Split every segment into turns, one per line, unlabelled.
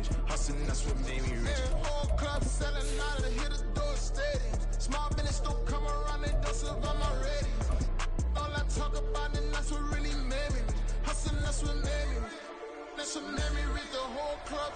rich. Hustling, that's what made me rich. Whole club selling out of the hit the door stadium. Small business don't come around, they don't survive my ready. All I talk about it, that's what really made me rich. Hustling, that's what made me rich. That's what made me rich, the whole club.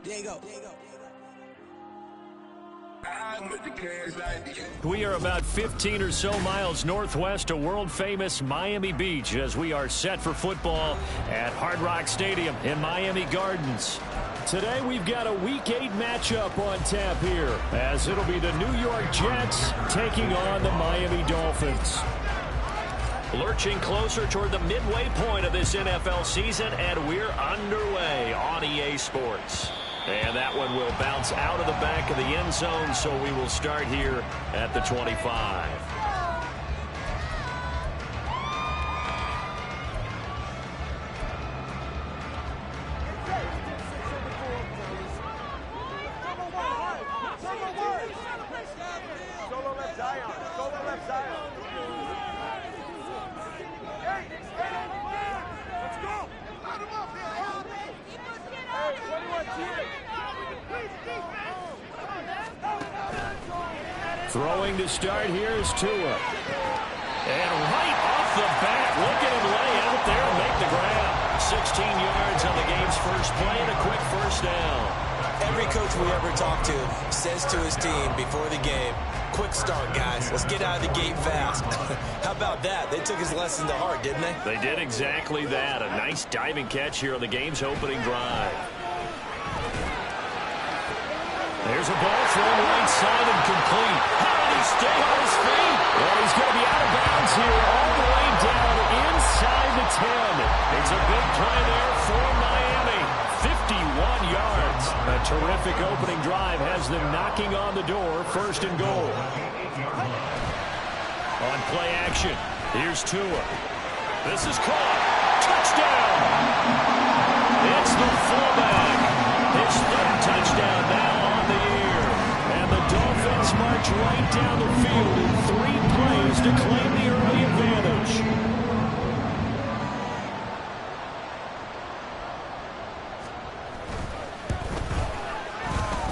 There you go.
We are about 15 or so miles northwest of world-famous Miami Beach as we are set for football at Hard Rock Stadium in Miami Gardens. Today we've got a Week 8 matchup on tap here as it'll be the New York Jets taking on the Miami Dolphins. Lurching closer toward the midway point of this NFL season, and we're underway on EA Sports. And that one will bounce out of the back of the end zone, so we will start here at the 25. Throwing to start here is Tua. And right off the bat, look at him lay out there and make the grab. 16 yards on the game's first play and a quick first down.
Every coach we ever talk to says to his team before the game, quick start, guys. Let's get out of the gate fast. How about that? They took his lesson to heart, didn't they?
They did exactly that. A nice diving catch here on the game's opening drive. There's a ball thrown right side and complete. How did he stay on his feet? Well, he's going to be out of bounds here all the way down inside the 10. It's a big play there for Miami. 51 yards. A terrific opening drive has them knocking on the door, first and goal. On play action, here's Tua. This is caught. Touchdown! It's the fullback. His third touchdown now on the year. And the Dolphins march right down the field in 3 plays to claim the early advantage.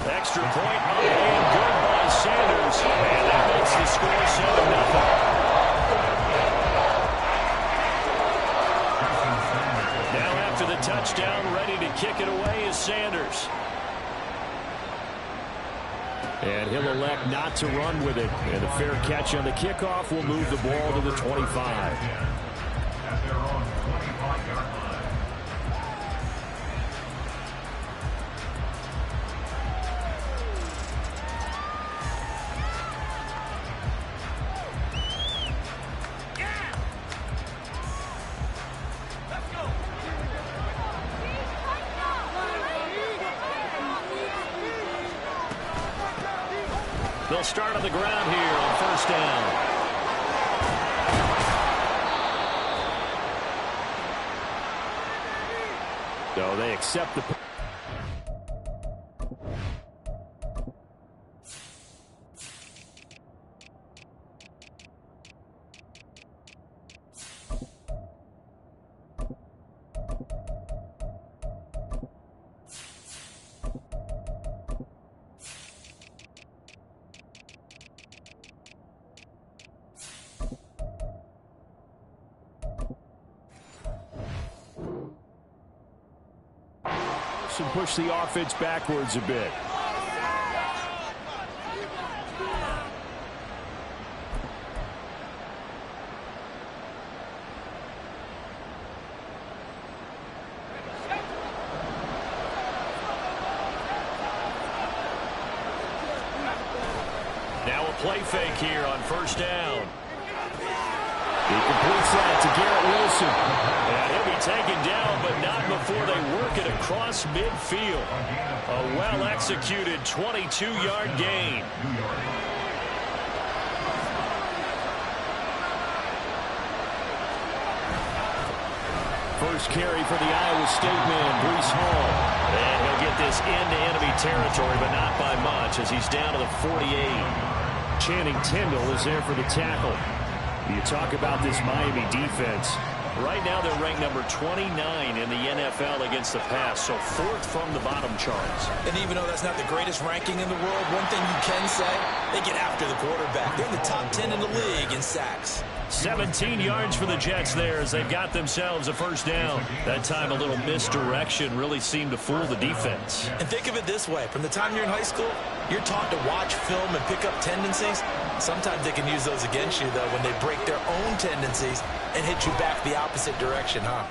Extra point up and good by Sanders. And that makes the score 7-0. Now after the touchdown, ready to kick it away is Sanders. And he'll elect not to run with it. And a fair catch on the kickoff will move the ball to the 25. They'll start on the ground here on first down. So they accept the... and push the offense backwards a bit. Now a play fake here on first down. He completes that to Garrett Wilson. And he'll be taken down, but not before they work it across midfield. A well-executed 22-yard gain. first carry for the Iowa State man, Breece Hall. And he'll get this into enemy territory, but not by much as he's down to the 48. Channing Tindall is there for the tackle. You talk about this Miami defense. Right now they're ranked number 29 in the NFL against the pass, so 4th from the bottom charts.
And even though that's not the greatest ranking in the world, one thing you can say, they get after the quarterback. They're in the top 10 in the league in sacks.
17 yards for the Jets there as they've got themselves a first down. That time a little misdirection really seemed to fool the defense.
And think of it this way. From the time you're in high school, you're taught to watch film and pick up tendencies. Sometimes they can use those against you, though, when they break their own tendencies and hit you back the opposite direction, huh?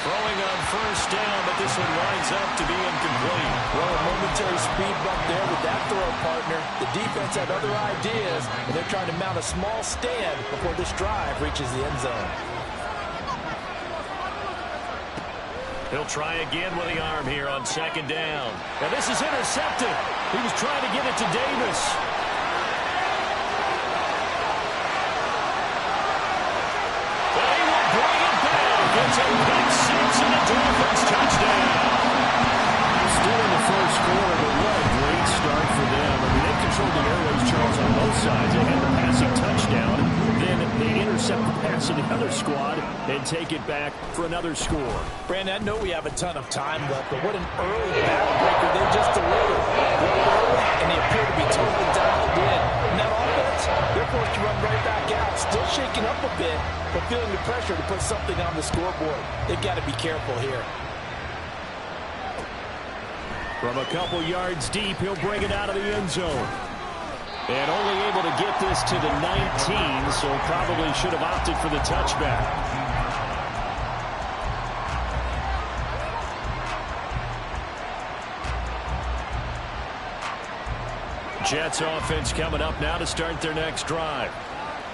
Throwing on first down, but this one winds up to be incomplete.
Well, a momentary speed bump there with that throw, partner. The defense had other ideas, and they're trying to mount a small stand before this drive reaches the end zone.
He'll try again with the arm here on second down. Now this is intercepted. He was trying to get it to Davis. It's a big 6 and a Dolphins touchdown. Still in the first quarter, but what a great start for them. I mean, they controlled the airways, Charles, on both sides. They had the passing touchdown. Then they intercept the pass of the other squad and take it back for another score.
Brandon, I know we have a ton of time left, but what an early backbreaker they just delivered. They're early, and they appear to be totally dialed in. And that offense, they're forced to run right back out. Still shaking up a bit, but feeling the pressure to put something on the scoreboard. They've got to be careful here.
From a couple yards deep, he'll bring it out of the end zone. And only able to get this to the 19, so probably should have opted for the touchback. Jets offense coming up now to start their next drive.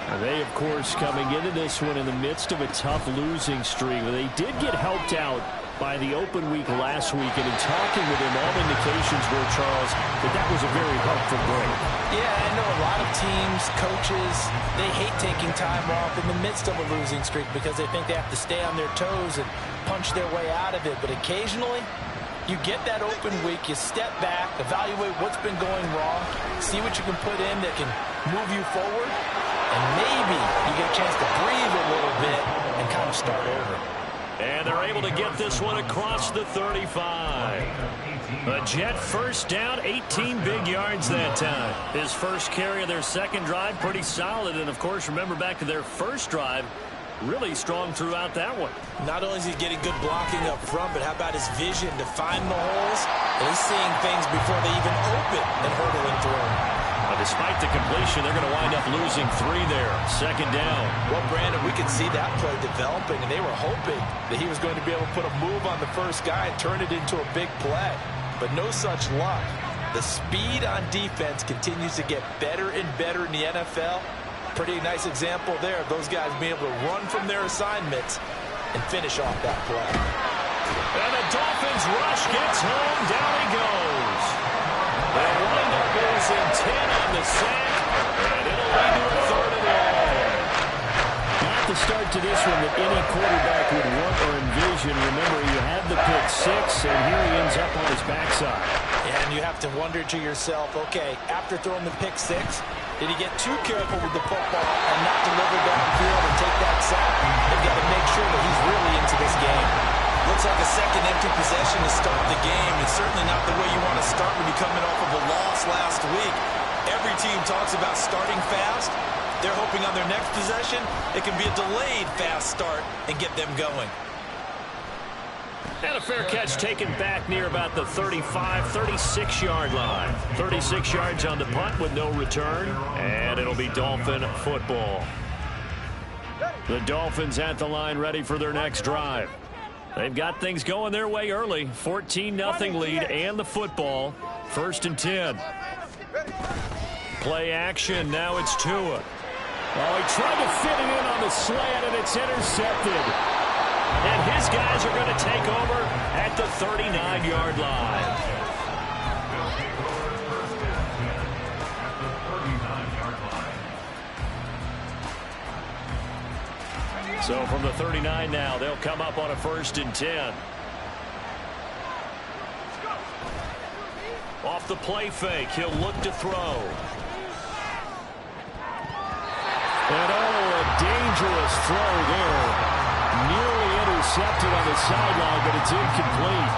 And they, of course, coming into this one in the midst of a tough losing streak. They did get helped out by the open week last week, and in talking with him, all indications were, Charles, that was a very helpful break.
Yeah, I know a lot of teams, coaches, they hate taking time off in the midst of a losing streak because they think they have to stay on their toes and punch their way out of it. But occasionally, you get that open week, you step back, evaluate what's been going wrong, see what you can put in that can move you forward, and maybe you get a chance to breathe a little bit and kind of start over.
And they're able to get this one across the 35. A Jet first down, 18 big yards that time. His first carry of their second drive, pretty solid. And, of course, remember back to their first drive, really strong throughout that one.
Not only is he getting good blocking up front, but how about his vision to find the holes? And he's seeing things before they even open and hurdling through them.
Despite the completion, they're going to wind up losing 3 there. Second down.
Well, Brandon, we could see that play developing, and they were hoping that he was going to be able to put a move on the first guy and turn it into a big play. But no such luck. The speed on defense continues to get better and better in the NFL. Pretty nice example there of those guys being able to run from their assignments and finish off that play.
And the Dolphins rush gets home. Down he goes. They wind up losing 10 on the sack, and it'll lead to a 3rd and long. Not the start to this one that any quarterback would want or envision. Remember, you had the pick 6, and here he ends up on his backside.
Yeah, and you have to wonder to yourself, okay, after throwing the pick 6, did he get too careful with the football and not deliver downfield and take that sack? They've got to make sure that he's really into this game.
Looks like a second empty possession to start the game. It's certainly not the way you want to start when you're coming off of a loss last week. Every team talks about starting fast. They're hoping on their next possession it can be a delayed fast start and get them going.
And a fair catch taken back near about the 35, 36-yard line. 36 yards on the punt with no return, and it'll be Dolphin football. The Dolphins at the line ready for their next drive. They've got things going their way early. 14-0 lead and the football. 1st and 10. Play action. Now it's Tua. Oh, he tried to fit it in on the slant, and it's intercepted. And his guys are going to take over at the 39-yard line. So from the 39 now, they'll come up on a 1st and 10. Off the play fake, he'll look to throw. And a dangerous throw there. Nearly intercepted on the sideline, but it's incomplete.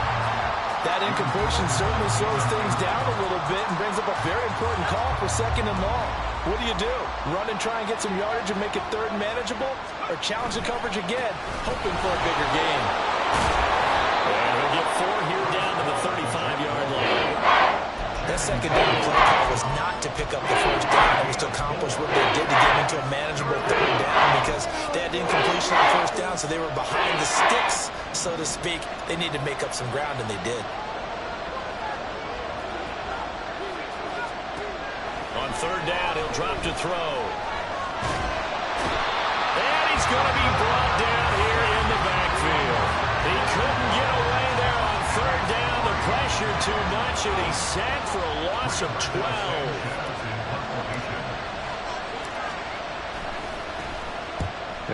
That incompletion certainly slows things down a little bit and brings up a very important call for 2nd and long. What do? Run and try and get some yardage and make it 3rd manageable, or challenge the coverage again, hoping for a bigger gain?
And he'll get 4 here down to the 35-yard line.
That 2nd down play call was not to pick up the 1st down. It was to accomplish what they did to get into a manageable 3rd down, because they had incompletion on 1st down, so they were behind the sticks, so to speak. They needed to make up some ground, and they did.
On 3rd down, he'll drop to throw. And he's going to be brought down here in the backfield. He couldn't get away there on 3rd down. The pressure too much, and he's sacked for a loss of 12.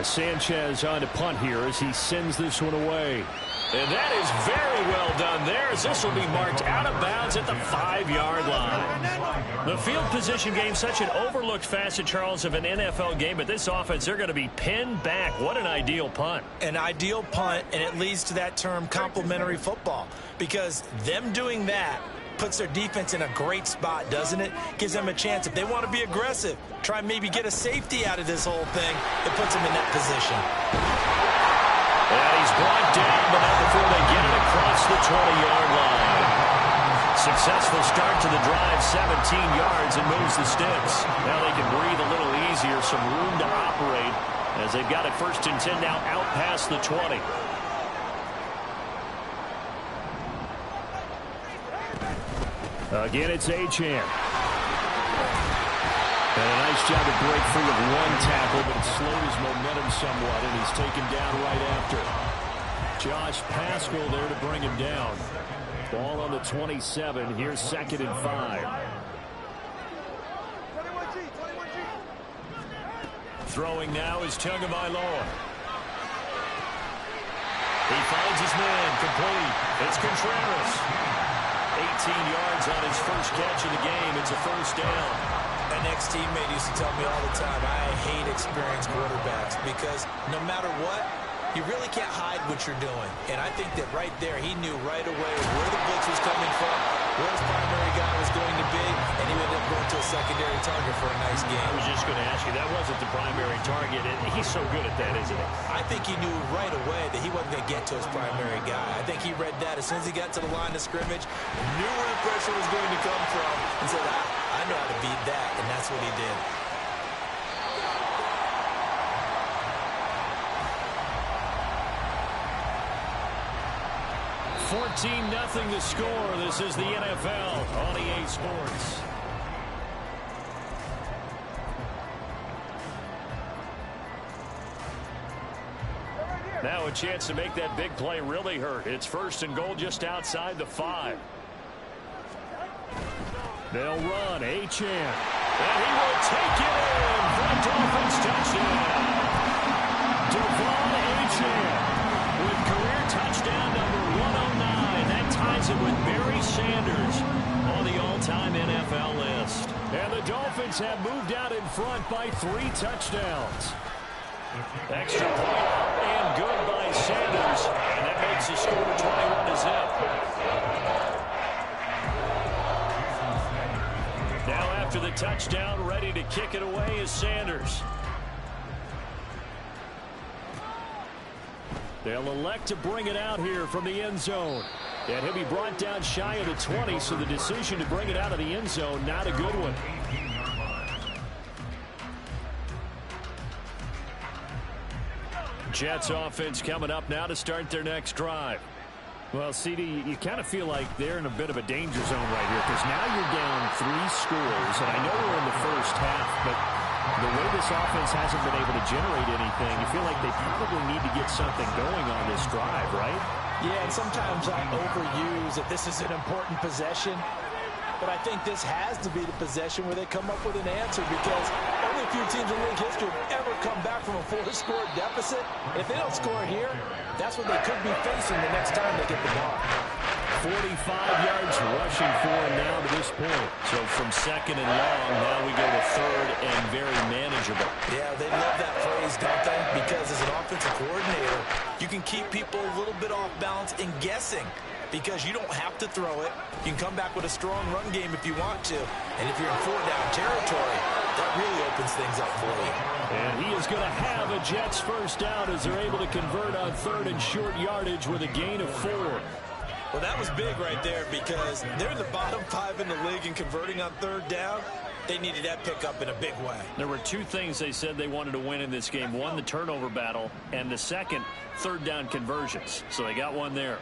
Sanchez on to punt here as he sends this one away. And that is very well done there, as this will be marked out of bounds at the 5-yard line. The field position game, such an overlooked facet, Charles, of an NFL game, but this offense, they're going to be pinned back. What an ideal punt.
An ideal punt, and it leads to that term complementary football, because them doing that puts their defense in a great spot, doesn't it? Gives them a chance. If they want to be aggressive, try and maybe get a safety out of this whole thing, it puts them in that position.
And he's brought down, but not before they get it across the 20-yard line. Successful start to the drive, 17 yards, and moves the sticks. Now they can breathe a little easier, some room to operate, as they've got it 1st and 10 now out past the 20. Again, it's Achane. And a nice job to break free of 1 tackle, but it slowed his momentum somewhat, and he's taken down right after. Josh Paschal there to bring him down. Ball on the 27. Here's 2nd and 5. Throwing now is Tagovailoa. He finds his man, complete. It's Contreras. 18 yards on his first catch of the game. It's a 1st down.
An ex-teammate used to tell me all the time, I hate experienced quarterbacks, because no matter what, you really can't hide what you're doing. And I think that right there, he knew right away where the blitz was coming from, where his primary guy was going to be, and he ended up going to a secondary target for a nice game.
I was just going to ask you, that wasn't the primary target. He's so good at that, isn't he?
I think he knew right away that he wasn't going to get to his primary guy. I think he read that as soon as he got to the line of scrimmage, knew where the pressure was going to come from, and said, I know how to beat that, and that's what he did.
$14-0 the score. This is the NFL on EA Sports. Now a chance to make that big play really hurt. It's 1st and goal just outside the 5. They'll run. Achane. And he will take it in for a Dolphins touchdown. Devon Achane with career touchdown number 109. That ties it with Barry Sanders on the all-time NFL list. And the Dolphins have moved out in front by 3 touchdowns. Extra point and good by Sanders. And that makes the score 21-0. Now after the touchdown, ready to kick it away is Sanders. They'll elect to bring it out here from the end zone. And he'll be brought down shy of the 20, so the decision to bring it out of the end zone, not a good one. Jets offense coming up now to start their next drive. Well, CD, you kind of feel like they're in a bit of a danger zone right here, because now you're down 3 scores, and I know we're in the first half, but the way this offense hasn't been able to generate anything, you feel like they probably need to get something going on this drive, right?
Yeah, and sometimes I overuse that this is an important possession, but I think this has to be the possession where they come up with an answer, because only few teams in league history have ever come back from a 4-score deficit. If they don't score here, that's what they could be facing the next time they get the ball.
45 yards rushing for him now to this point. So from second and long, now we go to third and very manageable.
Yeah, they love that phrase, don't they? Because as an offensive coordinator, you can keep people a little bit off balance and guessing because you don't have to throw it. You can come back with a strong run game if you want to. And if you're in 4-down territory, that really opens things up for you.
And he is going to have a Jets first down as they're able to convert on third and short yardage with a gain of 4.
Well, that was big right there because they're in the bottom 5 in the league in converting on third down. They needed that pickup in a big way.
There were 2 things they said they wanted to win in this game. One, the turnover battle, and the second, third down conversions. So they got one there.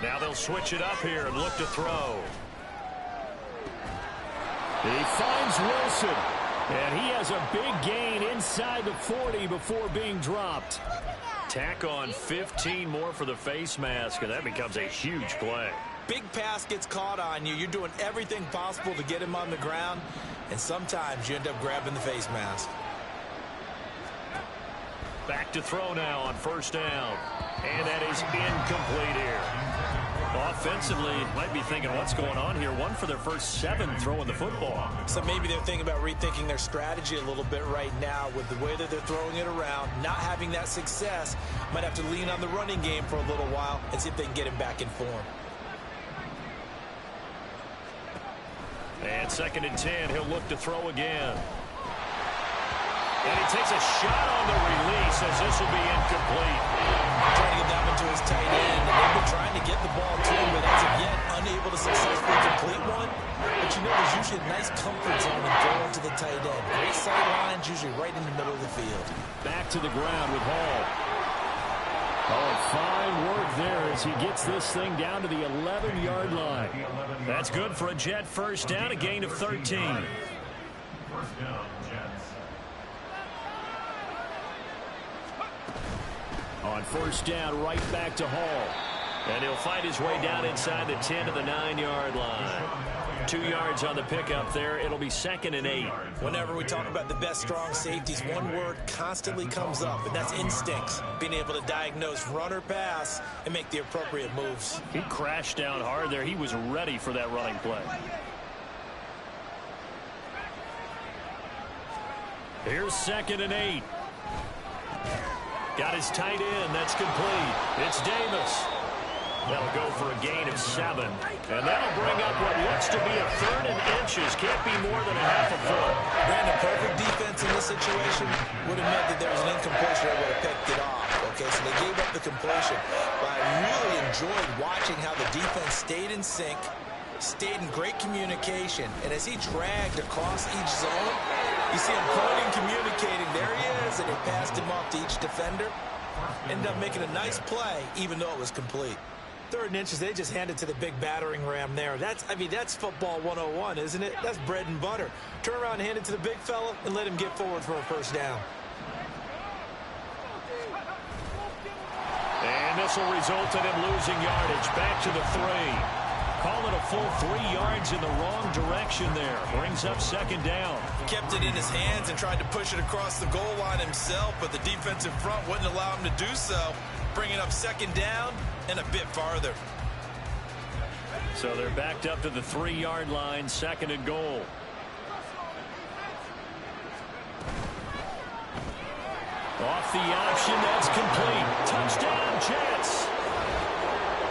Now they'll switch it up here and look to throw. He finds Wilson. And he has a big gain inside the 40 before being dropped. Tack on 15 more for the face mask, and that becomes a huge play.
Big pass gets caught on you. You're doing everything possible to get him on the ground, and sometimes you end up grabbing the face mask.
Back to throw now on first down. And that is incomplete here. Offensively, might be thinking what's going on here. 1 for their first 7 throwing the football.
So maybe they're thinking about rethinking their strategy a little bit right now with the way that they're throwing it around. Not having that success, might have to lean on the running game for a little while and see if they can get him back in form.
And second and 10, he'll look to throw again. And he takes a shot on the release as this will be incomplete.
Trying to get that one to his tight end, and they've been trying to get the ball to him, but as of yet, unable to successfully complete one. But you know, there's usually a nice comfort zone in throwing to the tight end. Great sight lines, usually right in the middle of the field.
Back to the ground with Hall. Oh, fine work there as he gets this thing down to the 11-yard line. That's good for a Jet first down, a gain of 13.
First down, Jets.
On first down, right back to Hall. And he'll fight his way down inside the 10 to the 9-yard line. 2 yards on the pickup there. It'll be second and 8.
Whenever we talk about the best strong safeties, one word constantly comes up, and that's instincts. Being able to diagnose run or pass and make the appropriate moves.
He crashed down hard there. He was ready for that running play. Here's second and 8. Got his tight end. That's complete. It's Davis. That'll go for a gain of 7. And that'll bring up what looks to be a third and inches. Can't be more than a half a foot.
Brandon, perfect defense in this situation would have meant that there was an incompletion that would have picked it off. Okay, so they gave up the completion. But I really enjoyed watching how the defense stayed in sync, stayed in great communication. And as he dragged across each zone, you see him pointing, communicating. There he is, and he passed him off to each defender. Ended up making a nice play, even though it was complete. Third and inches, they just handed to the big battering ram there. That's football 101, isn't it? That's bread and butter. Turn around and hand it to the big fella and let him get forward for a first down.
And this will result in him losing yardage. Back to the 3. Call it a full 3 yards in the wrong direction there. Brings up second down.
Kept it in his hands and tried to push it across the goal line himself, but the defensive front wouldn't allow him to do so. Bringing up second down and a bit farther.
So they're backed up to the 3-yard line, second and goal. Off the option, that's complete. Touchdown, Jets.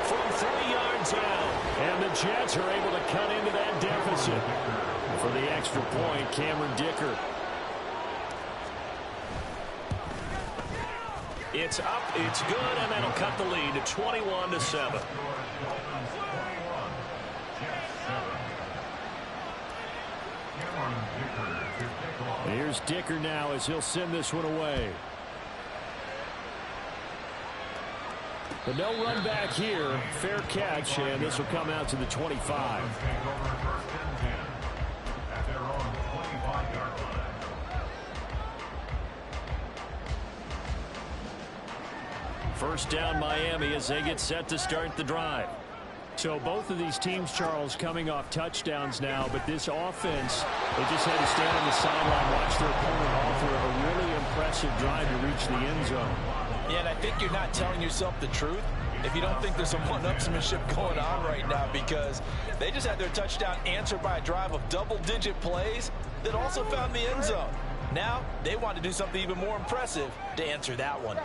From 3 yards out. And the Jets are able to cut into that deficit. For the extra point, Cameron Dicker. It's up, it's good, and that'll cut the lead to 21-7. Here's Dicker now as he'll send this one away. But no run back here. Fair catch, and this will come out to the 25. First down Miami as they get set to start the drive. So both of these teams, Charles, coming off touchdowns now, but this offense, they just had to stand on the sideline, watch their opponent offer a really impressive drive to reach the end zone.
Yeah, and I think you're not telling yourself the truth if you don't think there's some one-upsmanship going on right now, because they just had their touchdown answered by a drive of double-digit plays that also found the end zone. Now they want to do something even more impressive to answer that one.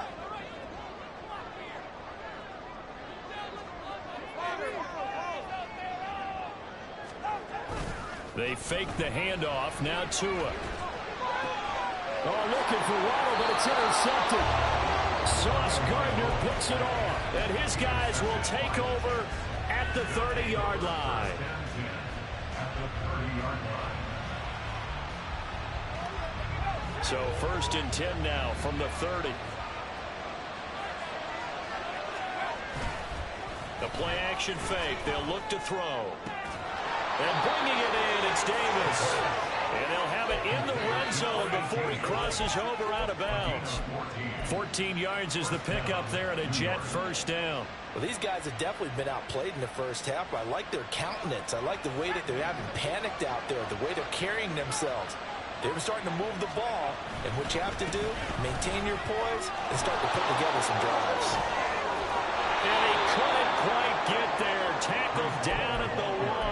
They fake the handoff. Now Tua. Oh, looking for Waddle, but it's intercepted. Sauce Gardner picks it off, and his guys will take over at the 30-yard line. So 1st and 10 now from the 30. The play action fake. They'll look to throw. And bringing it in, it's Davis. And they'll have it in the red zone before he crosses over out of bounds. 14 yards is the pickup there at a Jet first down.
Well, these guys have definitely been outplayed in the first half. I like their countenance. I like the way that they're having panicked out there, the way they're carrying themselves. They were starting to move the ball, and what you have to do, maintain your poise and start to put together some drives.
And he couldn't quite get there. Tackled down at the 1.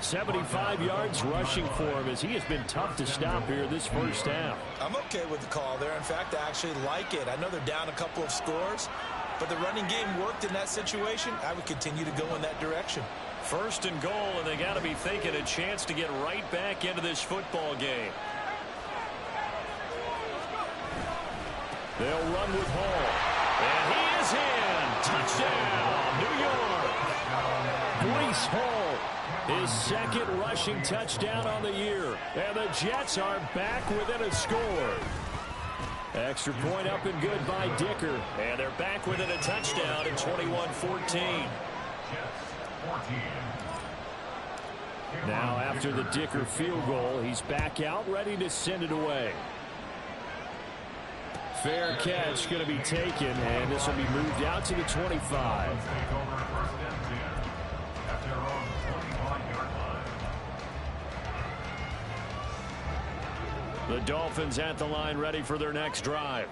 75 yards rushing for him, as he has been tough to stop here this first half.
I'm okay with the call there. In fact, I actually like it. I know they're down a couple of scores, but the running game worked in that situation. I would continue to go in that direction.
1st and goal, and they got to be thinking a chance to get right back into this football game. They'll run with Hall. And he is in. Touchdown, New York. Breece Hall, his 2nd rushing touchdown on the year. And the Jets are back within a score. Extra point up and good by Dicker. And they're back within a touchdown at 21-14. Now after the Dicker field goal, he's back out ready to send it away. Fair catch going to be taken, and this will be moved out to the 25. The Dolphins at the line ready for their next drive.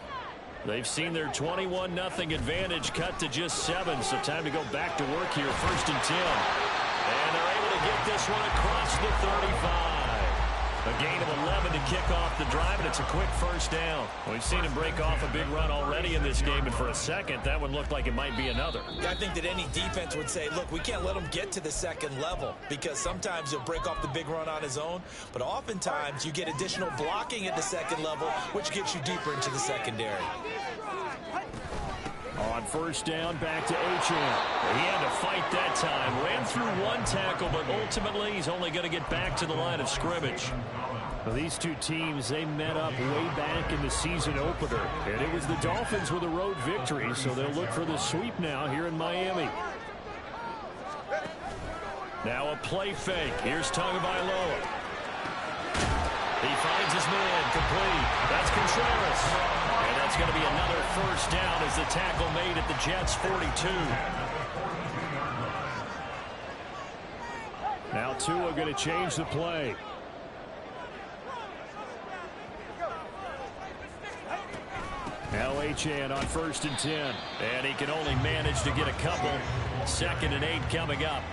They've seen their 21-0 advantage cut to just 7, so time to go back to work here. 1st and 10. And they're able to get this one across the 35. A gain of 11 to kick off the drive, and it's a quick first down. We've seen him break off a big run already in this game, and for a second, that one looked like it might be another.
I think that any defense would say, look, we can't let him get to the 2nd level, because sometimes he'll break off the big run on his own, but oftentimes you get additional blocking at the 2nd level, which gets you deeper into the secondary.
On 1st down, back to Achane. He had to fight that time. Ran through 1 tackle, but ultimately he's only going to get back to the line of scrimmage. Well, these two teams, they met up way back in the season opener. And it was the Dolphins with a road victory, so they'll look for the sweep now here in Miami. Now a play fake. Here's Tagovailoa. He finds his man, complete. That's Contreras. And that's going to be another first down as the tackle made at the Jets' 42. Now Tua going to change the play. Now Achane on 1st and 10. And he can only manage to get a couple. 2nd and 8 coming up.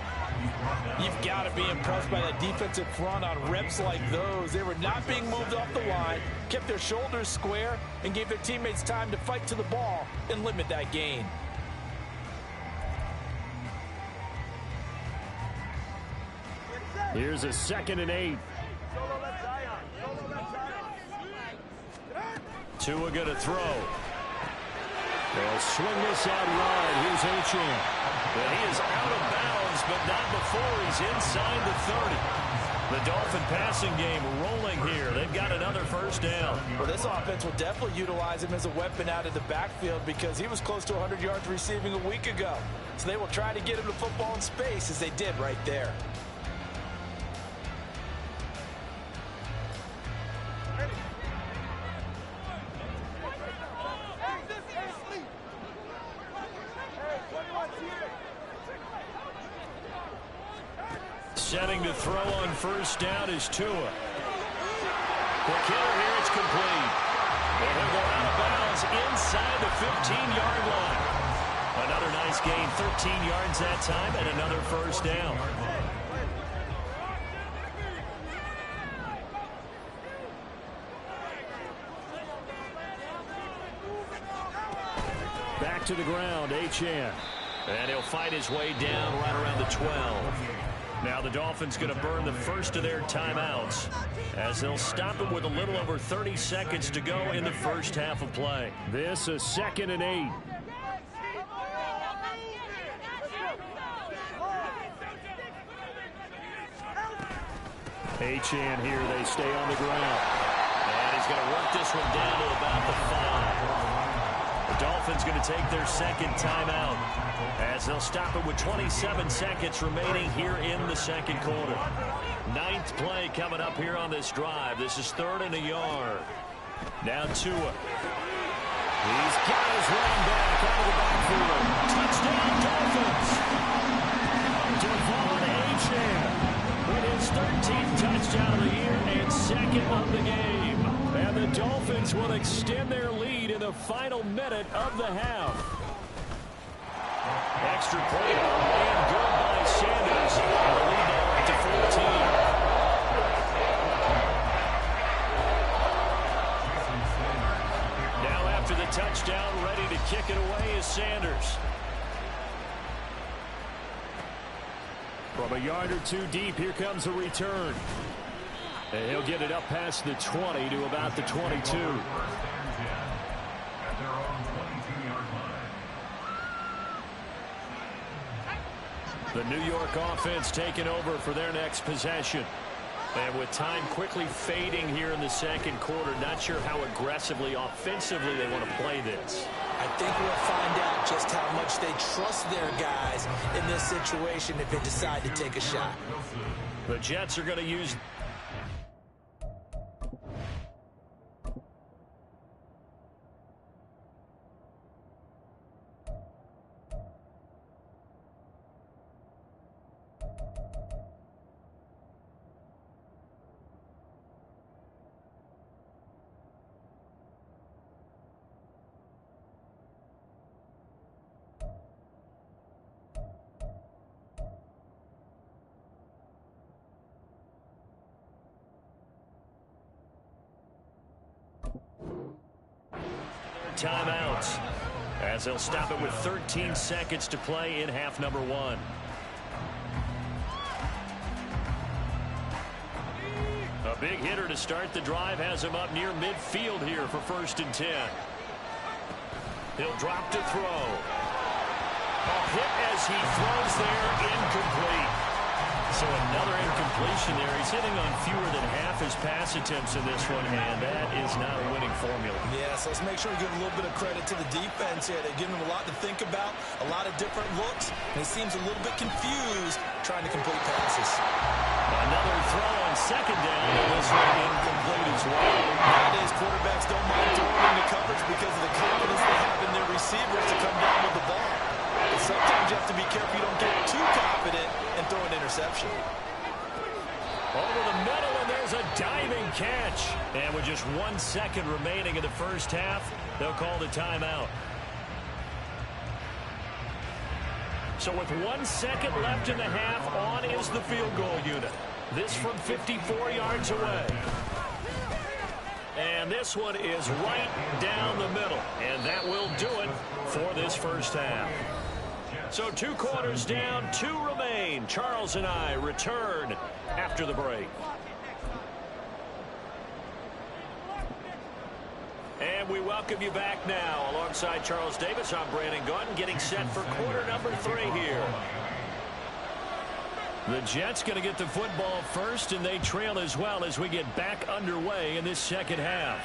You've got to be impressed by that defensive front on reps like those. They were not being moved off the line, kept their shoulders square, and gave their teammates time to fight to the ball and limit that gain.
Here's a 2nd and 8. Tua going to throw. They'll swing this out wide. Here's Achane. But he is out of bounds, but not before he's inside the 30. The Dolphin passing game rolling here. They've got another first down.
Well, this offense will definitely utilize him as a weapon out of the backfield because he was close to 100 yards receiving a week ago. So they will try to get him the football in space as they did right there.
Setting to throw on first down is Tua. Quick hitter here, it's complete. And he'll go out of bounds inside the 15-yard line. Another nice gain, 13 yards that time, and another first down. Back to the ground, Achane. And he'll fight his way down right around the 12. Now the Dolphins going to burn the first of their timeouts as they'll stop it with a little over 30 seconds to go in the first half of play. This is 2nd and 8. Achane here, they stay on the ground. And he's going to work this one down to about the 5. The Dolphins going to take their second timeout as they'll stop it with 27 seconds remaining here in the second quarter. 9th play coming up here on this drive. This is 3rd and a yard. Now Tua. He's got his running back out of the backfield. Touchdown Dolphins. Devon Achane with his 13th touchdown of the year and 2nd of the game. And the Dolphins will extend their lead in the final minute of the half. Extra point and good by Sanders. And the lead now up to 14. Now after the touchdown, ready to kick it away is Sanders. From a yard or two deep, here comes a return. And he'll get it up past the 20 to about the 22. The New York offense taking over for their next possession. And with time quickly fading here in the second quarter, not sure how aggressively, offensively they want to play this.
I think we'll find out just how much they trust their guys in this situation if they decide to take a shot.
The Jets are going to use... timeouts as they'll stop it with 13 seconds to play in half number 1. A big hitter to start the drive has him up near midfield here for 1st and 10. He'll drop to throw. A hit as he throws there, incomplete. So another incompletion there. He's hitting on fewer than half his pass attempts in this one, and that is not a winning formula.
Yeah, so let's make sure we give a little bit of credit to the defense here. They're giving him a lot to think about, a lot of different looks, and he seems a little bit confused trying to complete passes.
Another throw on 2nd down, and this one incomplete as well.
Nowadays, quarterbacks don't mind throwing into coverage because of the confidence they have in their receivers to come down with the ball. But sometimes you have to be careful you don't get too confident and throw an interception.
Over the middle, and there's a diving catch. And with just 1 second remaining in the first half, they'll call the timeout. So with 1 second left in the half, on is the field goal unit. This from 54 yards away. And this one is right down the middle. And that will do it for this first half. So 2 quarters down, 2 remain. Charles and I return after the break. And we welcome you back now. Alongside Charles Davis, I'm Brandon Gaudin, getting set for quarter number 3 here. The Jets going to get the football first, and they trail as well as we get back underway in this second half.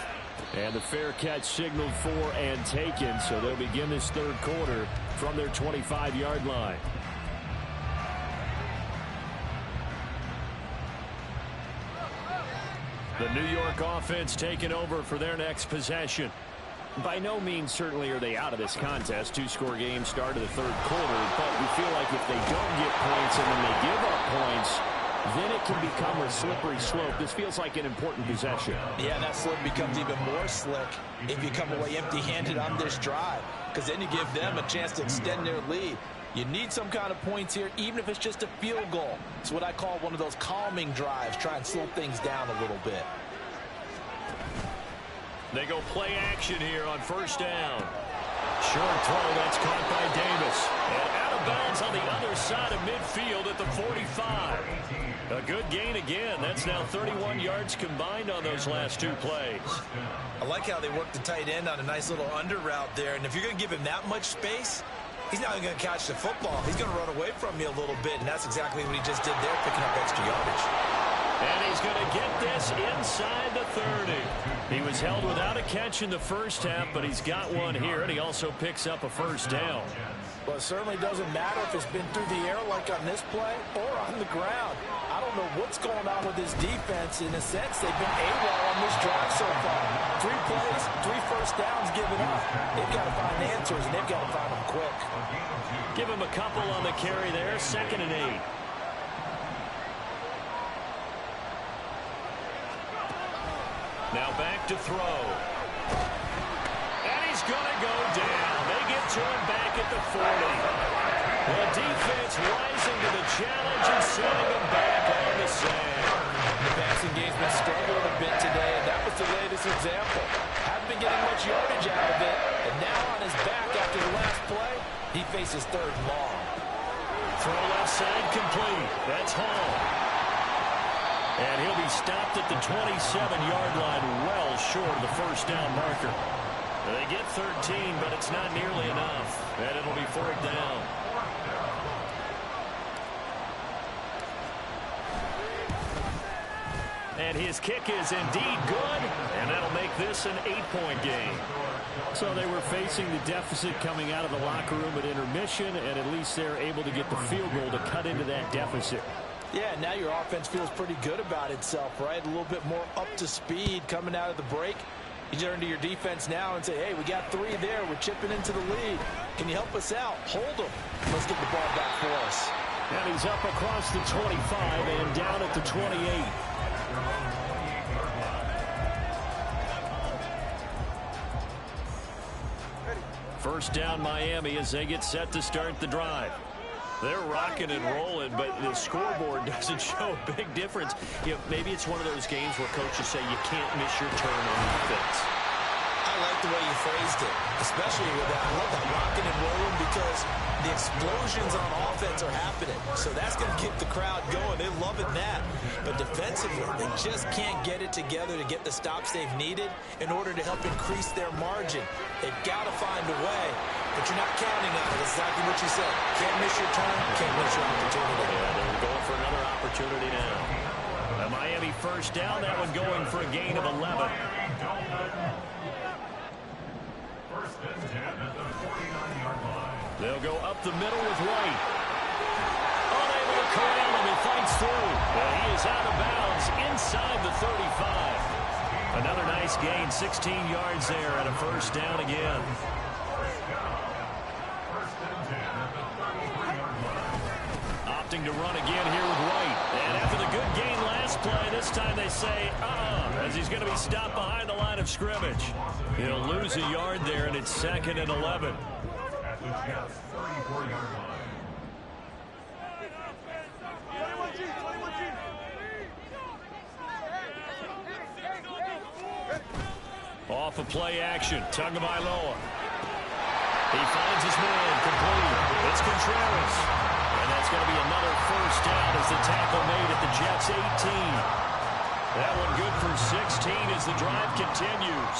And the fair catch signaled for and taken, so they'll begin this third quarter from their 25-yard line. The New York offense taking over for their next possession. By no means certainly are they out of this contest. 2-score game start of the third quarter, but we feel like if they don't get points and then they give up points, then it can become a slippery slope. This feels like an important possession.
Yeah, and that slope becomes even more slick if you come away empty-handed on this drive, because then you give them a chance to extend their lead. You need some kind of points here, even if it's just a field goal. It's what I call one of those calming drives. Try and slow things down a little bit.
They go play action here on first down. Short throw, that's caught by Davis. And out of bounds on the other side of midfield at the 45. A good gain again. That's now 31 yards combined on those last two plays.
I like how they work the tight end on a nice little under route there. And if you're going to give him that much space, he's not even going to catch the football. He's going to run away from you a little bit, and that's exactly what he just did there, picking up extra yardage.
And he's going to get this inside the 30. He was held without a catch in the first half, but he's got one here, and he also picks up a first down.
Well, it certainly doesn't matter if it's been through the air like on this play or on the ground. I don't know what's going on with this defense. In a sense, they've been AWOL on this drive so far. 3 plays, 3 first downs given up. They've got to find answers, and they've got to find them quick.
Give him a couple on the carry there, 2nd and 8. Now back to throw. And he's going to go down. They get to him back at the 40. The defense rising to the challenge and sending him back on the sand.
The passing game's been struggling a bit today, and that was the latest example. Haven't been getting much yardage out of it, and now on his back after the last play, he faces 3rd and long.
Throw left side complete. That's Hall. And he'll be stopped at the 27-yard line, well short of the first down marker. They get 13, but it's not nearly enough. And it'll be 4th down. And his kick is indeed good, and that'll make this an 8-point game. So they were facing the deficit coming out of the locker room at intermission, and at least they're able to get the field goal to cut into that deficit.
Yeah, now your offense feels pretty good about itself, right? A little bit more up to speed coming out of the break. You turn to your defense now and say, hey, we got 3 there. We're chipping into the lead. Can you help us out? Hold them. Let's get the ball back for us.
And he's up across the 25 and down at the 28. First down Miami as they get set to start the drive. They're rocking and rolling, but the scoreboard doesn't show a big difference. You know, maybe it's one of those games where coaches say you can't miss your turn on defense.
I like the way you phrased it, especially with that. I love that rocking and rolling because the explosions on offense are happening. So that's going to keep the crowd going. They're loving that. But defensively, they just can't get it together to get the stops they've needed in order to help increase their margin. They've got to find a way, but you're not counting on it. That's exactly what you said. Can't miss your turn, can't miss your opportunity.
Yeah, they're going for another opportunity now. A Miami first down, that one going for a gain of 11.
First and 10 at the 49-yard line.
They'll go up the middle with White. Unable to corral him, he fights through. And he is out of bounds inside the 35. Another nice gain, 16 yards there and a first down again.
First and 10 at the 33-yard line.
Opting to run again here with White. And after the good gain last play, this time they say, as he's going to be stopped behind the line of scrimmage. He'll lose a yard there, and it's 2nd and 11.
At the Jets' 34-yard line.
Off of play action, Tagovailoa. He finds his man, complete. It's Contreras. And that's going to be another first down as the tackle made at the Jets' 18. That one good for 16 as the drive continues.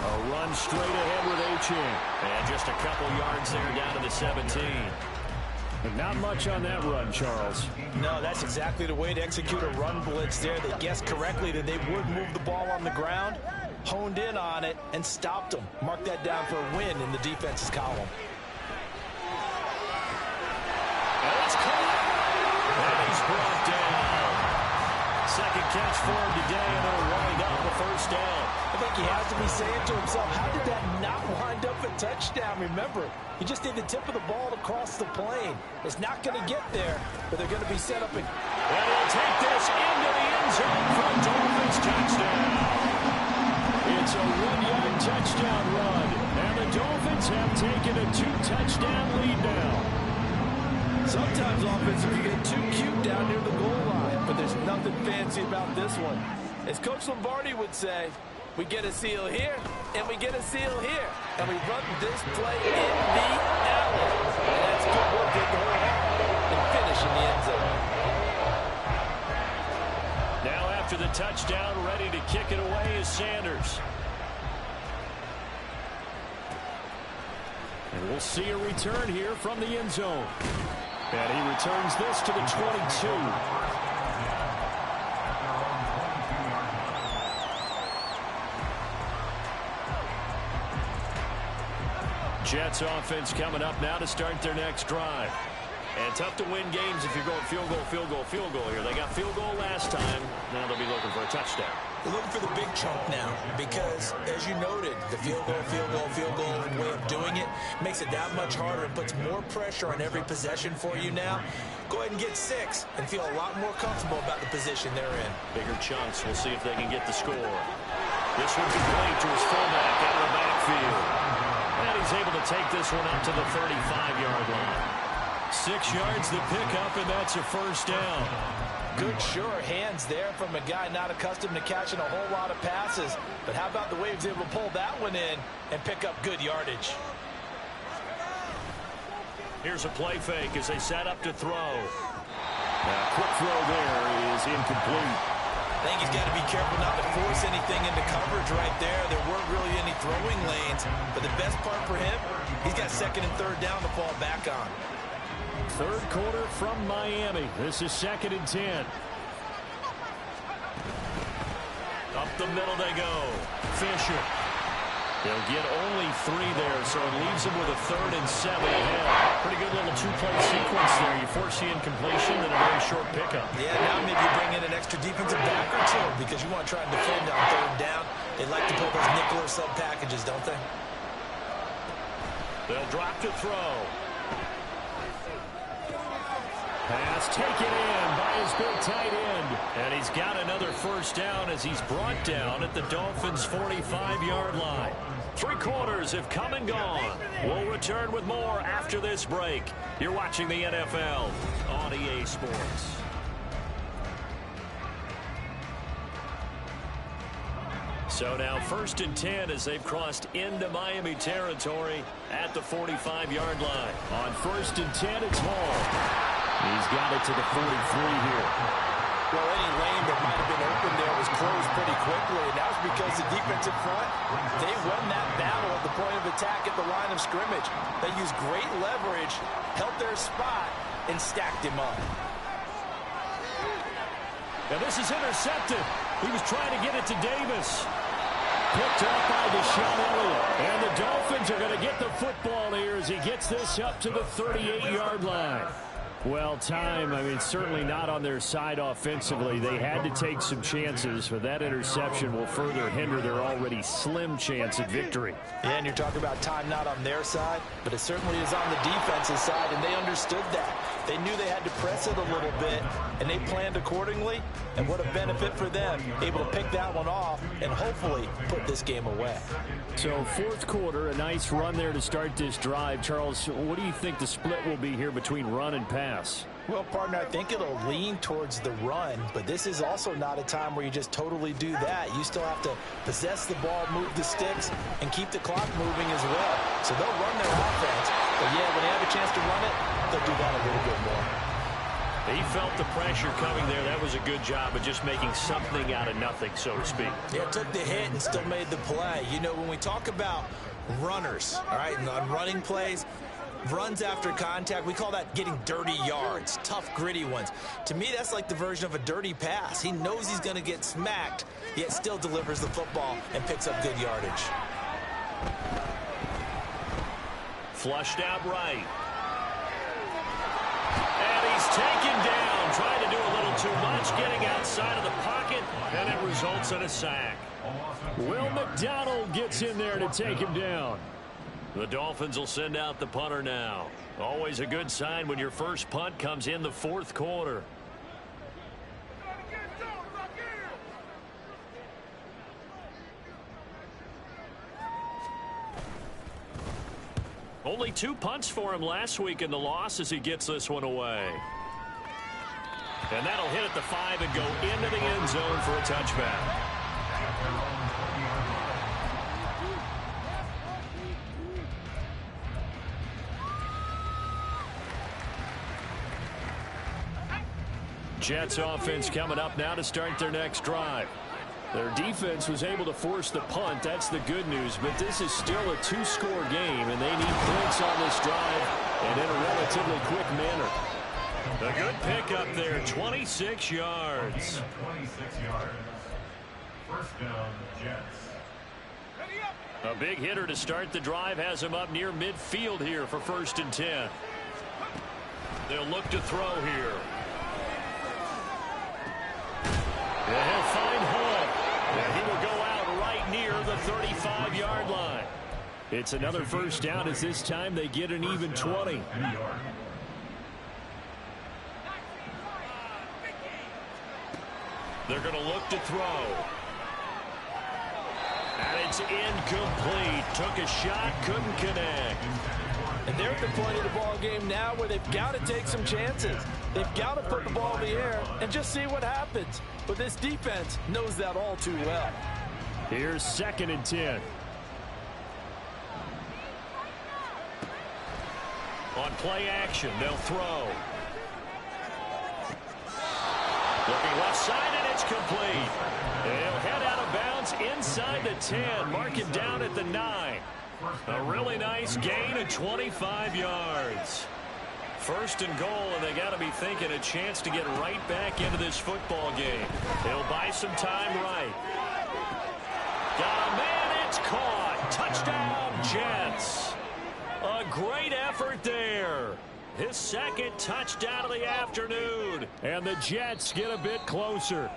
A run straight ahead with Achane. And just a couple yards there down to the 17. But not much on that run, Charles.
No, that's exactly the way to execute a run blitz there. They guessed correctly that they would move the ball on the ground, honed in on it, and stopped them. Mark that down for a win in the defense's column.
And it's caught. And he's brought down. Second catch for him today, and it'll wind up a first down.
I think he has to be saying to himself, how did that not wind up a touchdown? Remember, you just need the tip of the ball to cross the plane. It's not going to get there, but they're going to be set up. And
they'll take this into the end zone for a Dolphins touchdown. It's a 1-yard touchdown run, and the Dolphins have taken a 2-touchdown lead now.
Sometimes offense, you get too cute down near the goal line, but there's nothing fancy about this one. As Coach Lombardi would say, we get a seal here, and we get a seal here, and we run this play in the alley. And that's good work at the whole half and finish in the end zone.
Now after the touchdown, ready to kick it away is Sanders. And we'll see a return here from the end zone. And he returns this to the 22. Jets offense coming up now to start their next drive. And tough to win games if you're going field goal, field goal, field goal here. They got field goal last time. Now they'll be looking for a touchdown.
They're looking for the big chunk now because, as you noted, the field goal way of doing it makes it that much harder and puts more pressure on every possession for you now. Go ahead and get 6 and feel a lot more comfortable about the position they're in.
Bigger chunks. We'll see if they can get the score. This one complete to his fullback out of the backfield. And he's able to take this one up to the 35-yard line. 6 yards the pickup, and that's a first down.
Good, sure hands there from a guy not accustomed to catching a whole lot of passes. But how about the way he was able to pull that one in and pick up good yardage?
Here's a play fake as they set up to throw. Now, quick throw there is incomplete.
I think he's got to be careful not to force anything into coverage right there. There weren't really any throwing lanes. But the best part for him, he's got 2nd and 3rd down to fall back on.
3rd quarter from Miami. This is 2nd and 10. Up the middle they go. Fisher. They'll get only 3 there, so it leaves them with a 3rd and 7 ahead. Pretty good little 2-play sequence there. You force the incompletion and a very short pickup.
Yeah, now maybe you bring in an extra defensive back or 2 because you want to try and defend on 3rd down. They like to pull those nickel or sub packages, don't they?
They'll drop to throw. Pass taken in by his big tight end. And he's got another first down as he's brought down at the Dolphins' 45-yard line. 3 quarters have come and gone. We'll return with more after this break. You're watching the NFL on EA Sports. So now 1st and 10 as they've crossed into Miami territory at the 45-yard line. On 1st and 10, it's Hall. He's got it to the 43 here.
Well, any lane that might have been open there was closed pretty quickly, and that was because the defensive front, they won that battle at the point of attack at the line of scrimmage. They used great leverage, held their spot, and stacked him up.
And this is intercepted. He was trying to get it to Davis. Picked up by Deshaun Elliott. And the Dolphins are going to get the football here as he gets this up to the 38-yard line. Well, time, certainly not on their side offensively. They had to take some chances, but that interception will further hinder their already slim chance at victory.
Yeah, and you're talking about time not on their side, but it certainly is on the defensive side, and they understood that. They knew they had to press it a little bit, and they planned accordingly, and what a benefit for them, able to pick that one off and hopefully put this game away.
So 4th quarter, a nice run there to start this drive. Charles, what do you think the split will be here between run and pass?
Well, partner, I think it'll lean towards the run, but this is also not a time where you just totally do that. You still have to possess the ball, move the sticks, and keep the clock moving as well. So they'll run their offense, but yeah, when they have a chance to run it, they'll do that a little bit more.
He felt the pressure coming there. That was a good job of just making something out of nothing, so to speak.
Yeah, took the hit and still made the play. You know, when we talk about runners, all right, and on running plays, runs after contact, we call that getting dirty yards, tough, gritty ones. To me, that's like the version of a dirty pass. He knows he's going to get smacked, yet still delivers the football and picks up good yardage.
Flushed out right. And he's taken down, trying to do a little too much. much getting outside of the pocket, and it results in a sack. Will McDonald gets in there to take him down. The Dolphins will send out the punter now. Always a good sign when your first punt comes in the fourth quarter. Only 2 punts for him last week in the loss as he gets this one away. And that'll hit at the 5 and go into the end zone for a touchback. Jets offense coming up now to start their next drive. Their defense was able to force the punt. That's the good news. But this is still a 2-score game, and they need points on this drive and in a relatively quick manner. A good pickup there, 26 yards.
26 yards. First down, Jets.
A big hitter to start the drive has him up near midfield here for 1st and 10. They'll look to throw here. And he'll find Hall. And he will go out right near the 35-yard line. It's another first down as this time they get an even 20. They're going to look to throw. And it's incomplete. Took a shot, couldn't connect.
And they're at the point of the ball game now where they've got to take some chances. They've got to put the ball in the air and just see what happens. But this defense knows that all too well.
Here's 2nd and 10. On play action, they'll throw. Looking left side, and it's complete. They'll head out of bounds inside the 10. Mark it down at the 9. A really nice gain of 25 yards. 1st and goal, and they got to be thinking a chance to get right back into this football game. They'll buy some time right. Got a man, it's caught. Touchdown, Jets. A great effort there. His 2nd touchdown of the afternoon. And the Jets get a bit closer.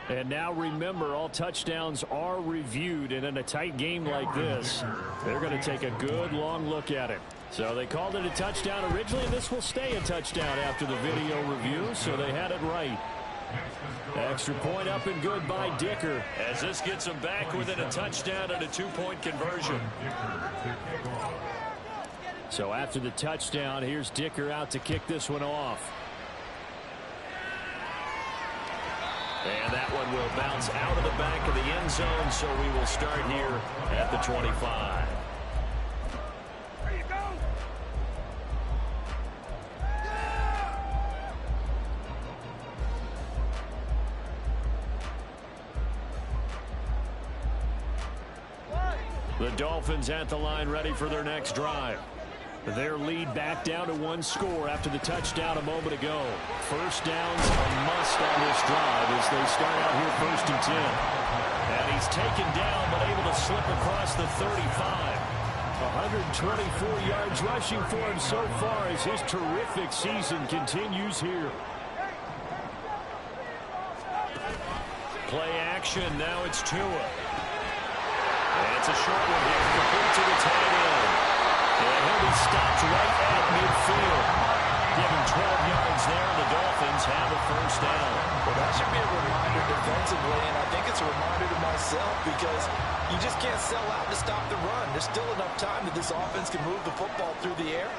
And now remember, all touchdowns are reviewed, and in a tight game like this, they're going to take a good long look at it. So they called it a touchdown originally, and this will stay a touchdown after the video review, so they had it right. Extra point up and good by Dicker, as this gets them back within a touchdown and a 2-point conversion. So after the touchdown, here's Dicker out to kick this one off. And that one will bounce out of the back of the end zone, so we will start here at the 25. The Dolphins at the line ready for their next drive. Their lead back down to 1 score after the touchdown a moment ago. First down's a must on this drive as they start out here 1st and 10. And he's taken down but able to slip across the 35. 124 yards rushing for him so far as his terrific season continues here. Play action, now it's Tua. And it's a short one here, complete to the tight end. And he'll be stopped right at midfield. Give him 12 yards there, and the Dolphins have a first down.
Well, that should be a reminder defensively, and I think it's a reminder to myself because you just can't sell out to stop the run. There's still enough time that this offense can move the football through the air,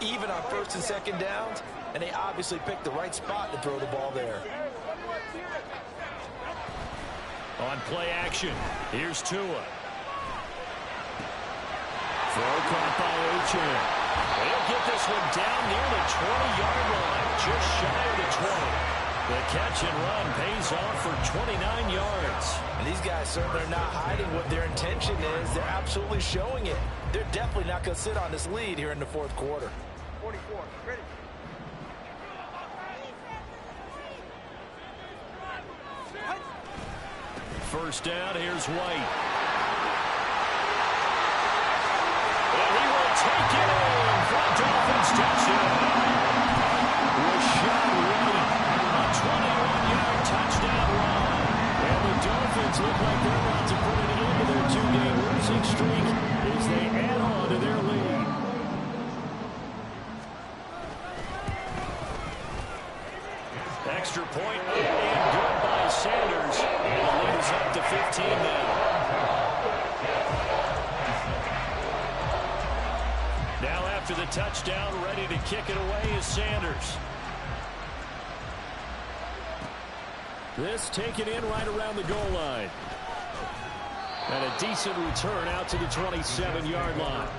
even on 1st and 2nd downs, and they obviously picked the right spot to throw the ball there.
On play action, here's Tua. Throw caught by Achane. They'll get this one down near the 20-yard line, just shy of the 20. The catch and run pays off for 29 yards.
And these guys certainly are not hiding what their intention is. They're absolutely showing it. They're definitely not going to sit on this lead here in the 4th quarter.
44, ready.
First down, here's White. And he will take it in for a Dolphins touchdown. Rashad White, a 21-yard losing streak as they add on to their lead. Extra point and good by Sanders. And the lead is up to 15 now. Now after the touchdown, ready to kick it away is Sanders. This taken in right around the goal line. And a decent return out to the 27-yard line.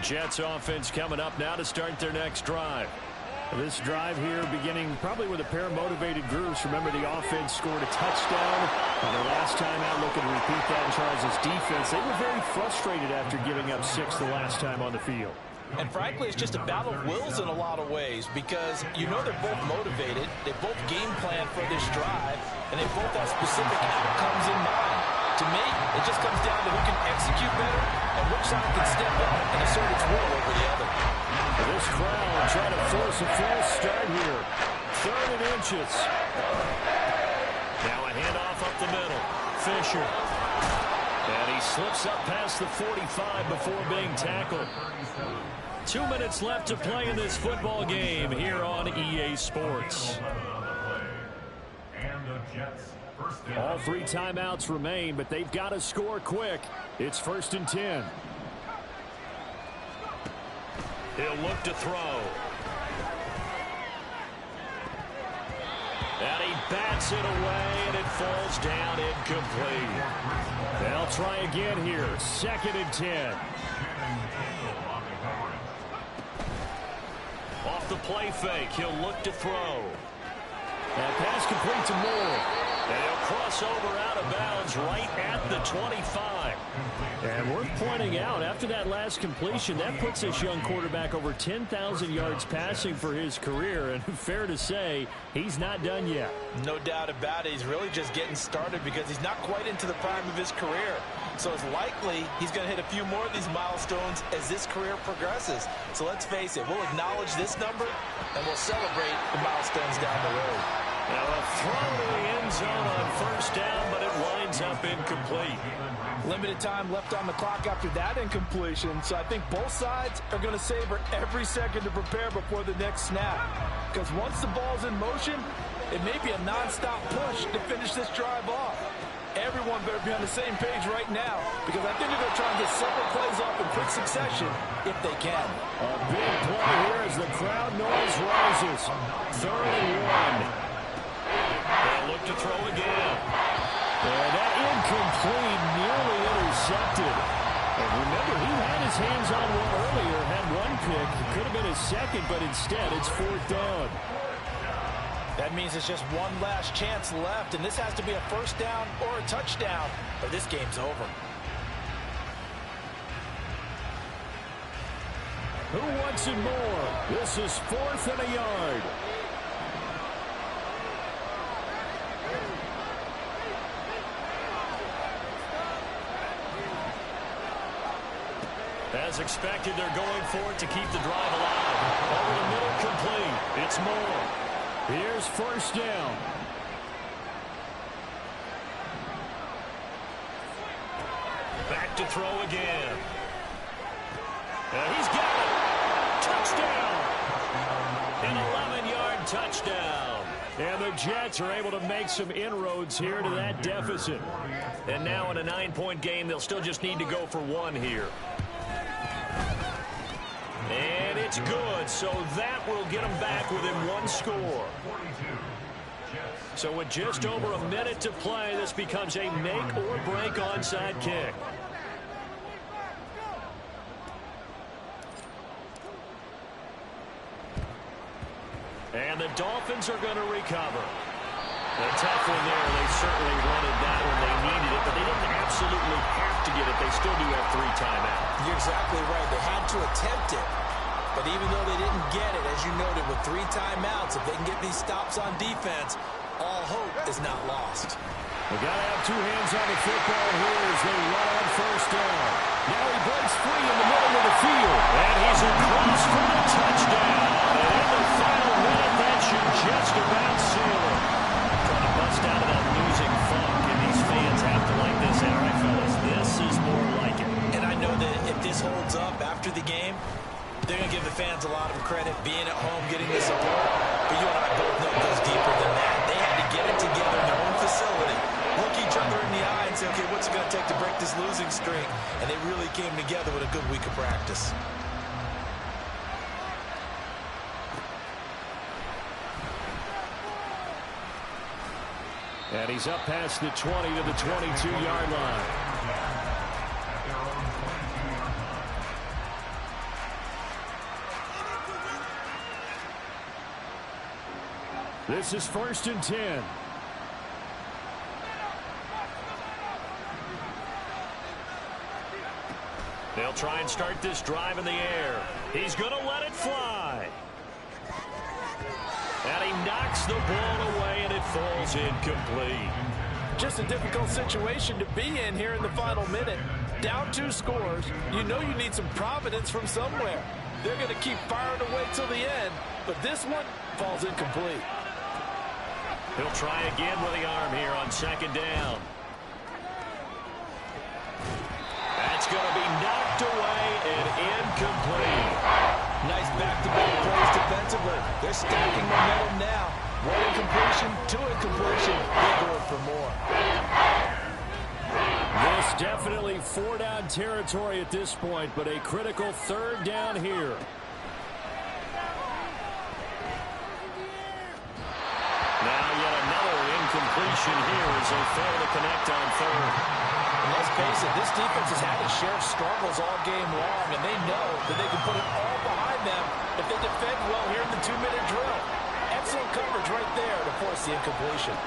Jets offense coming up now to start their next drive. This drive here beginning probably with a pair of motivated groups. Remember, the offense scored a touchdown on their last time out, looking to repeat that in Charles' defense. They were very frustrated after giving up 6 the last time on the field.
And frankly, it's just a battle of wills in a lot of ways because you know they're both motivated. They both game plan for this drive, and they both have specific outcomes in mind. To me, it just comes down to who can execute better and which side can step up and assert its will over the other.
This crowd trying to force a false start here. 3rd and inches. Now a handoff up the middle. Fisher. And he slips up past the 45 before being tackled. 2 minutes left to play in this football game here on EA Sports. All 3 timeouts remain, but they've got to score quick. It's 1st and 10. He'll look to throw. And he bats it away, and it falls down incomplete. They'll try again here. 2nd and 10. Off the play fake, he'll look to throw. And pass complete to Moore. And he'll cross over out of bounds right at the 25. And worth pointing out, after that last completion, that puts this young quarterback over 10,000 yards passing for his career. And fair to say, he's not done yet.
No doubt about it. He's really just getting started because he's not quite into the prime of his career. So it's likely he's going to hit a few more of these milestones as this career progresses. So let's face it, we'll acknowledge this number and we'll celebrate the milestones down the road.
Now a throw to the end zone on 1st down, but it winds up incomplete.
Limited time left on the clock after that incompletion, so I think both sides are going to savor every second to prepare before the next snap. Because once the ball's in motion, it may be a non-stop push to finish this drive off. Everyone better be on the same page right now because I think they're going to try and get several plays off in quick succession if they can.
A big play here as the crowd noise rises. 3rd and 1. They'll look to throw again. And that incomplete, nearly intercepted. And remember, he had his hands on one earlier, had one pick. It could have been his second, but instead it's 4th down.
That means it's just one last chance left, and this has to be a 1st down or a touchdown, or this game's over.
Who wants it more? This is 4th and a yard. As expected, they're going for it to keep the drive alive. Over the middle, complete. It's Moore. Here's 1st down. Back to throw again. And he's got it. Touchdown. An 11-yard touchdown. And the Jets are able to make some inroads here to that deficit. And now in a 9-point game, they'll still just need to go for 1 here. And it's good, so that will get them back within 1 score. So with just over a minute to play, this becomes a make-or-break onside kick. And the Dolphins are going to recover. A tough one there. They certainly wanted that when they needed it, but they didn't absolutely have to get it. They still do have 3 timeouts.
You're exactly right. They had to attempt it. But even though they didn't get it, as you noted, with 3 timeouts, if they can get these stops on defense, all hope is not lost.
They got to have 2 hands on the football here as they run on 1st down. Now he breaks free in the middle of the field. And he's across for the touchdown. And in the final minute,
holds up after the game, they're going to give the fans a lot of credit being at home, getting the support. But you and I both know it goes deeper than that. They had to get it together in their own facility, look each other in the eye and say, okay, what's it going to take to break this losing streak? And they really came together with a good week of practice.
And he's up past the 20 to the 22-yard line. This is 1st and 10. They'll try and start this drive in the air. He's going to let it fly. And he knocks the ball away, and it falls incomplete.
Just a difficult situation to be in here in the final minute. Down 2 scores. You know you need some providence from somewhere. They're going to keep firing away till the end, but this one falls incomplete.
He'll try again with the arm here on 2nd down. That's going to be knocked away and incomplete.
Nice back-to-back plays defensively. They're stacking momentum now. 1 incompletion, 2 incompletion. They're going for more.
This definitely 4-down territory at this point, but a critical 3rd down here. Now yet another incompletion here as they fail to connect on 3rd.
And let's face it, this defense has had its share of struggles all game long, and they know that they can put it all behind them if they defend well here in the 2-minute drill. Excellent coverage right there to force the incompletion.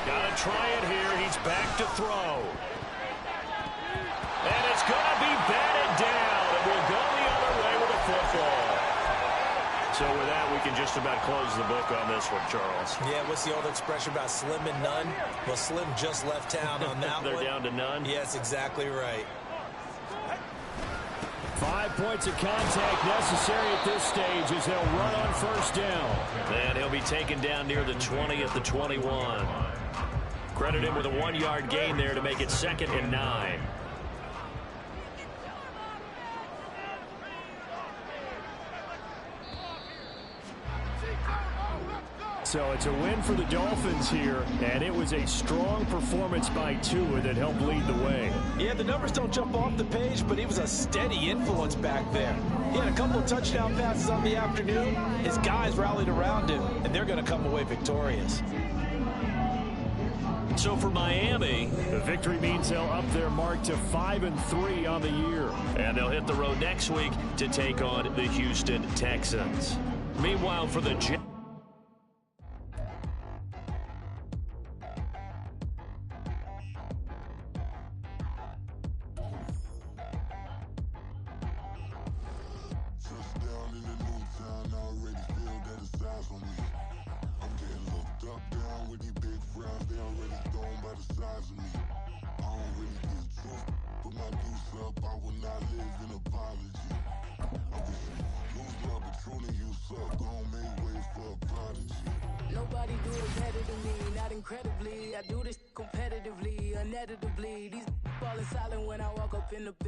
Gotta try it here. He's back to throw. And it's gonna be batted down, and we'll go the other way with a football. So with that, we can just about close the book on this one, Charles.
Yeah, what's the old expression about slim and none? Well, Slim just left town on that
They're
one.
down to none?
Yes, exactly right.
5 points of contact necessary at this stage as they'll run on 1st down. And he'll be taken down near the 20 at the 21. Credit him with a 1-yard gain there to make it 2nd and 9. So it's a win for the Dolphins here, and it was a strong performance by Tua that helped lead the way.
Yeah, the numbers don't jump off the page, but he was a steady influence back there. He had a couple of touchdown passes on the afternoon. His guys rallied around him, and they're going to come away victorious.
So for Miami, the victory means they'll up their mark to 5-3 on the year. And they'll hit the road next week to take on the Houston Texans. Meanwhile, for the Jets,
Nobody do it better than me, not incredibly. I do this competitively, uneditably. These falling silent when I walk up in the building.